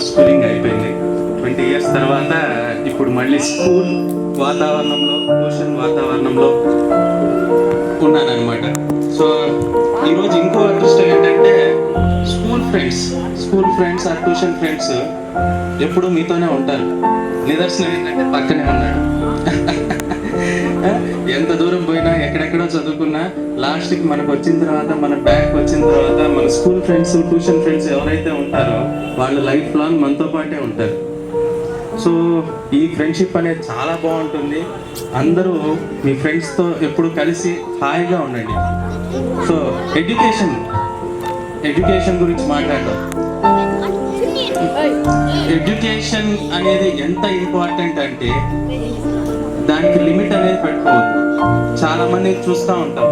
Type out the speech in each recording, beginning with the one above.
Schooling అయిపోయింది. 20 years తర్వాత ఇప్పుడు మళ్ళీ స్కూల్ వాతావరణంలో, ట్యూషన్ వాతావరణంలో ఉన్నానన్నమాట. సో ఈరోజు ఇంకో అదృష్టం ఏంటంటే స్కూల్ ఫ్రెండ్స్ ఆ ట్యూషన్ ఫ్రెండ్స్ ఎప్పుడు మీతోనే ఉంటారు. నిదర్శనం ఏంటంటే పక్కనే ఉన్నాడు. ఎంత దూరం పోయినా ఎక్కడెక్కడో చదువుకున్నా లాస్ట్కి మనకు వచ్చిన తర్వాత, మన బ్యాక్ వచ్చిన తర్వాత మన స్కూల్ ఫ్రెండ్స్, ట్యూషన్ ఫ్రెండ్స్ ఎవరైతే ఉంటారో వాళ్ళు లైఫ్ లాంగ్ మనతో పాటే ఉంటారు. సో ఈ ఫ్రెండ్షిప్ అనేది చాలా బాగుంటుంది. అందరూ మీ ఫ్రెండ్స్తో ఎప్పుడు కలిసి హాయిగా ఉండండి. సో ఎడ్యుకేషన్ గురించి మాట్లాడదాం. ఎడ్యుకేషన్ అనేది ఎంత ఇంపార్టెంట్ అంటే దానికి లిమిట్ అనేది పెట్టుకోవద్దు. చాలా మంది చూస్తూ ఉంటాం,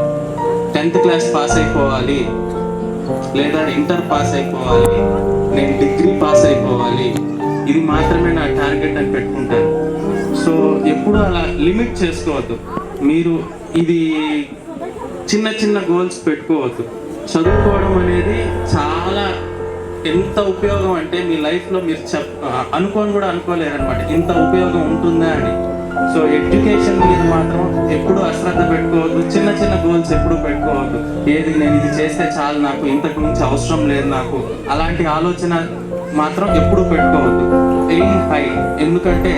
10th క్లాస్ పాస్ అయిపోవాలి, లేదా ఇంటర్ పాస్ అయిపోవాలి, నేను డిగ్రీ పాస్ అయిపోవాలి, ఇది మాత్రమే నా టార్గెట్ అని పెట్టుకుంటారు. సో ఎప్పుడు అలా లిమిట్ చేసుకోవద్దు. మీరు ఇది చిన్న చిన్న గోల్స్ పెట్టుకోవద్దు. చదువుకోవడం అనేది చాలా ఎంత ఉపయోగం అంటే మీ లైఫ్లో మీరు అనుకోని కూడా అనుకోలేరనమాట, ఇంత ఉపయోగం ఉంటుందా అని. సో ఎడ్యుకేషన్ మీద మాత్రం ఎప్పుడు అశ్రద్ధ పెట్టుకోవద్దు. చిన్న చిన్న గోల్స్ ఎప్పుడు పెట్టుకోవద్దు. ఏది నేను ఇది చేస్తే చాలు, నాకు ఇంతకు మించి అవసరం లేదు నాకు, అలాంటి ఆలోచన మాత్రం ఎప్పుడు పెట్టుకోవద్దు. Aim high. ఎందుకంటే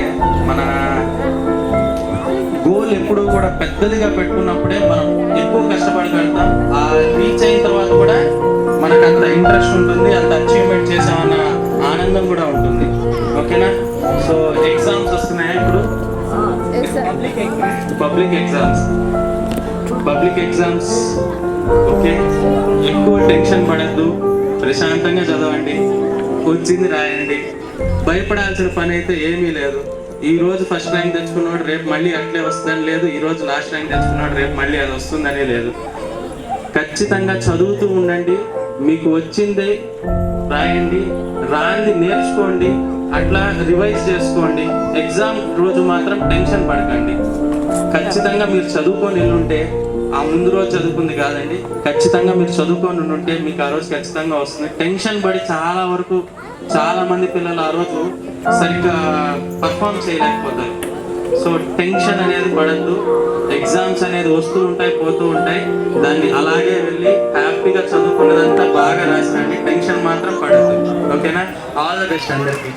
మన గోల్ ఎప్పుడు కూడా పెద్దదిగా పెట్టుకున్నప్పుడే మనం ఎక్కువ కష్టపడగలుగుతాం. ఆ రీచ్ అయిన తర్వాత కూడా మనకు అంత ఇంట్రెస్ట్ ఉంటుంది, అంత అచీవ్మెంట్ చేసామన్న ఆనందం కూడా ఉంటుంది. ఓకేనా? సో ఎగ్జామ్స్ వస్తున్నాయా ఇప్పుడు? Public exams okay. ఎక్కువ టెన్షన్ పడద్దు, ప్రశాంతంగా చదవండి, వచ్చింది రాయండి. భయపడాల్సిన పని అయితే ఏమీ లేదు. ఈ రోజు ఫస్ట్ ర్యాంక్ తెచ్చుకున్నాడు రేపు మళ్ళీ అట్లే వస్తుందని లేదు, ఈ రోజు లాస్ట్ ర్యాంక్ తెచ్చుకున్నాడు రేపు మళ్ళీ అది వస్తుందని లేదు. ఖచ్చితంగా చదువుతూ ఉండండి. మీకు వచ్చింది రాయండి, రాంది నేర్చుకోండి, అట్లా రివైజ్ చేసుకోండి. ఎగ్జామ్ రోజు మాత్రం టెన్షన్ పడకండి. ఖచ్చితంగా మీరు చదువుకొని ఉంటే, ఆ ముందు రోజు చదువుకుంది కాదండి, ఖచ్చితంగా మీరు చదువుకొని ఉంటే మీకు ఆ రోజు ఖచ్చితంగా వస్తుంది. టెన్షన్ పడి చాలా మంది పిల్లలు ఆ రోజు సరిగ్గా పర్ఫామ్ చేయలేకపోతారు. సో టెన్షన్ అనేది పడద్దు. ఎగ్జామ్స్ అనేది వస్తూ ఉంటాయి, పోతూ ఉంటాయి. దాన్ని అలాగే వెళ్ళి హ్యాపీగా చదువుకున్నదంతా బాగా రాసినండి. టెన్షన్ మాత్రం పడద్దు. ఓకేనా? ఆల్ ద బెస్ట్ అందరికీ.